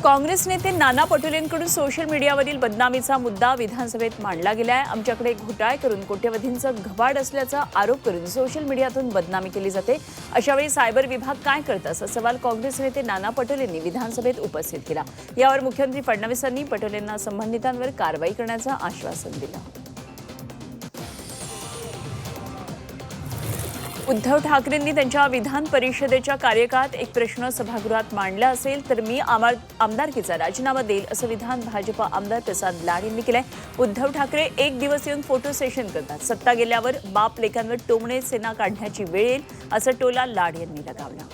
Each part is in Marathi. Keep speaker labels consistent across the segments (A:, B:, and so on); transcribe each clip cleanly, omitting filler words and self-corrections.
A: काँग्रेस नेते नाना पटोलेंकडून सोशल मीडियावरील बदनामीचा मुद्दा विधानसभेत मांडला गेलाय। आमच्याकडे घोटाळे करून कोट्यवधींचं घबाड असल्याचा आरोप करून सोशल मीडियातून बदनामी केली जाते। अशावेळी सायबर विभाग काय करतं असा सवाल काँग्रेस नेते नाना पटोलेंनी विधानसभेत उपस्थित केला। यावर मुख्यमंत्री फडणवीसांनी पटोलेंना संबंधितांवर कारवाई करण्याचं आश्वासन दिलं। उद्धव ठाकरेंनी त्यांच्या विधान परिषदेच्या कार्यकाळात एक प्रश्न सभागृहात मांडला असेल तर मी आमदारकीचा राजीनामा देईल असं विधान भाजप आमदार प्रसाद लाड यांनी केलंय। उद्धव ठाकरे एक दिवस येऊन फोटो सेशन करतात, सत्ता गेल्यावर बाप लेकांवर टोमणे सेना काढण्याची वेळ येईल असं टोला लाड यांनी लगावला।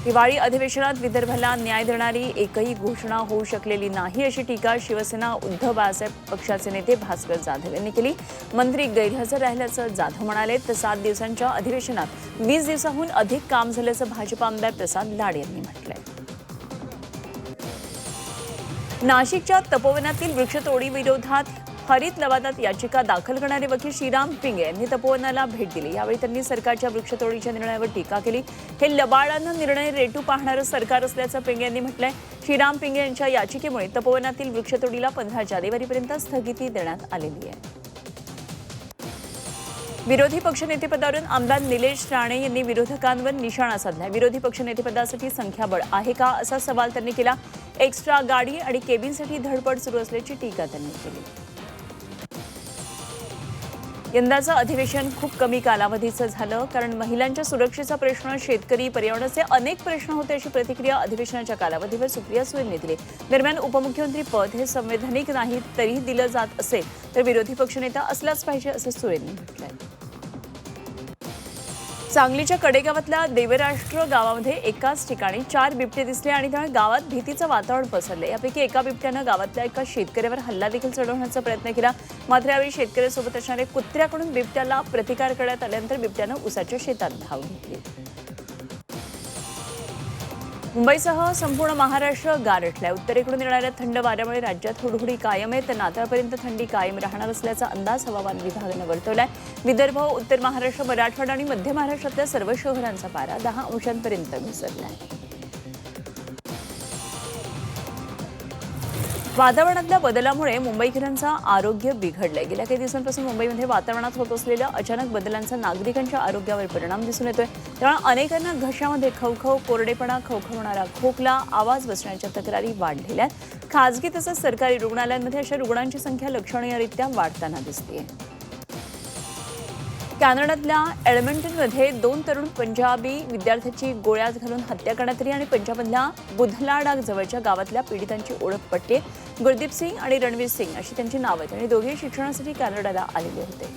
A: हिवाळी अधिवेशनात विदर्भाला न्याय देणारी एकही घोषणा होऊ शकलेली नाही अशी टीका शिवसेना उद्धव बाळासाहेब पक्षाचे नेते भास्कर जाधव यांनी केली। मंत्री गैरहजर राहिल्याचं जाधव म्हणाले तर 7 दिवसांच्या अधिवेशनात 20 दिवसांहून अधिक काम झाल्याचं भाजप आमदार प्रसाद लाड यांनी म्हटलंय। नाशिकच्या तपोवनातील वृक्षतोडी विरोधात हरित लवादात याचिका दाखल करणारे वकील श्रीराम पिंगे यांनी तपोवनाला भेट दिली। यावेळी त्यांनी सरकारच्या वृक्षतोडीच्या निर्णयावर टीका केली। हे लबाडानं निर्णय रेटू पाहणारं सरकार असल्याचं पिंगे यांनी म्हटलंय। श्रीराम पिंगे यांच्या याचिकेमुळे तपोवनातील वृक्षतोडीला 15 जानेवारीपर्यंत स्थगिती देण्यात आलेली आहे। विरोधी पक्षनेतेपदावरून आमदार निलेश राणे यांनी विरोधकांवर निशाणा साधलाय। विरोधी पक्षनेतेपदासाठी संख्याबळ आहे का असा सवाल त्यांनी केला। एक्स्ट्रा गाडी आणि केबिनसाठी धडपड सुरू असल्याची टीका त्यांनी केली। यंदाचं अधिवेशन खूप कमी कालावधीचं झालं कारण महिलांच्या सुरक्षेचा प्रश्न, शेतकरी, पर्यावरणाचे अनेक प्रश्न होते अशी प्रतिक्रिया अधिवेशनाच्या कालावधीवर सुप्रिया सुळेंनी दिली। दरम्यान उपमुख्यमंत्री पद हे संवैधानिक नाही तरीही दिलं जात असेल तर विरोधी पक्षनेता असलाच पाहिजे असं सुळेंनी म्हटलंय। सांगलीच्या कडेगावातल्या देवराष्ट्र गावामध्ये एकाच ठिकाणी 4 बिबटे दिसले आणि त्यामुळे गावात भीतीचं वातावरण पसरले। यापैकी एका बिबट्यानं गावातल्या एका शेतकऱ्यावर हल्ला देखील चढवण्याचा प्रयत्न केला। मात्र यावेळी शेतकऱ्यासोबत असणाऱ्या कुत्र्याकडून बिबट्याला प्रतिकार करण्यात आल्यानंतर बिबट्यानं उसाच्या शेतात धाव घेतली। मुंबईसह संपूर्ण महाराष्ट्र गारठलाय। उत्तरेकडून येणाऱ्या थंड वाऱ्यामुळे राज्यात हुडहुडी कायम आहे तर नाताळपर्यंत थंडी कायम राहणार असल्याचा अंदाज हवामान विभागानं वर्तवलाय। विदर्भ, उत्तर महाराष्ट्र, मराठवाडा आणि मध्य महाराष्ट्रातल्या सर्व शहरांचा पारा 10 अंशांपर्यंत घसरलाय। वातावरणातल्या बदलामुळे मुंबईकरांचं आरोग्य बिघडलंय। गेल्या काही दिवसांपासून मुंबईमध्ये वातावरणात होत असलेल्या अचानक बदलांचा नागरिकांच्या आरोग्यावर परिणाम दिसून येतोय। त्यामुळे अनेकांना घशामध्ये खवखव, कोरडेपणा, खवखवणारा खोकला, आवाज बसण्याच्या तक्रारी वाढलेल्या आहेत। खासगी तसंच सरकारी रुग्णालयांमध्ये अशा रुग्णांची संख्या लक्षणीयरित्या वाढताना दिसतेय। कॅनडातल्या एडमंटनमध्ये 2 तरुण पंजाबी विद्यार्थ्याची गोळ्यात घालून हत्या करण्यात आली आणि पंजाबमधल्या बुधलाडा जवळच्या गावातल्या पीडितांची ओळख पटली। गुरदीप सिंग आणि रणवीर सिंग अशी त्यांची नावं आहेत आणि दोघेही शिक्षणासाठी कॅनडाला आलेले होते।